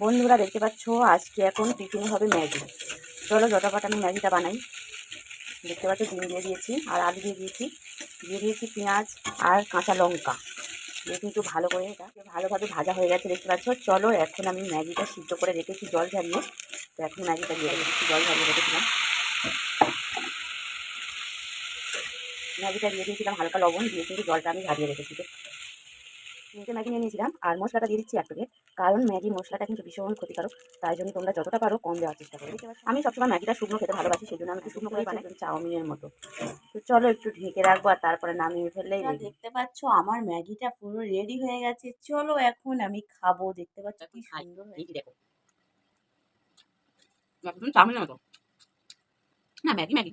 বন্ধুরা দেখতে পাচ্ছ আজকে এখন টিফিনে হবে ম্যাগি। চলো যথাপাট আমি ম্যাগিটা বানাই। দেখতে পাচ্ছ ডিম দিয়ে দিয়েছি আর আলু দিয়ে দিয়েছি পেঁয়াজ আর কাঁচা লঙ্কা দিয়ে কিন্তু ভালো করে এটা ভালোভাবে ভাজা হয়ে গেছে দেখতে পাচ্ছ। চলো এখন আমি ম্যাগিটা সিদ্ধ করে রেখেছি জল ঝরিয়ে, তো এখন ম্যাগিটা দিয়ে রেখেছি, জল ঝরিয়ে রেখেছিলাম। ম্যাগিটা দিয়ে দিয়েছিলাম হালকা লবণ দিয়ে, কিন্তু জলটা আমি ঝরিয়ে রেখেছি। তিনটে ম্যাগি নিয়ে নিয়েছিলাম আর মশলাটা দিয়ে দিচ্ছি এক প্যাকেট, কারণ ম্যাগি মশলাটা কিন্তু ভীষণ ক্ষতিকারক, তাই জন্য তোমরা যতটা পারো কম দেওয়ার চেষ্টা করো। আমি সবসময় ম্যাগিটা শুকনো খেতে ভালোবাসি, সেই জন্য আমি একটু শুকনো করে বানাই, চাউমিনের মতো। তো চলো একটু ঢেকে রাখবো আর তারপরে নামিয়ে ফেললেই দেখতে পাচ্ছ আমার ম্যাগিটা পুরো রেডি হয়ে গেছে। চলো এখন আমি খাবো। দেখতে পাচ্ছ কি সুন্দর হয়েছে, দেখো চাউমিনের মতো। না ম্যাগি ম্যাগি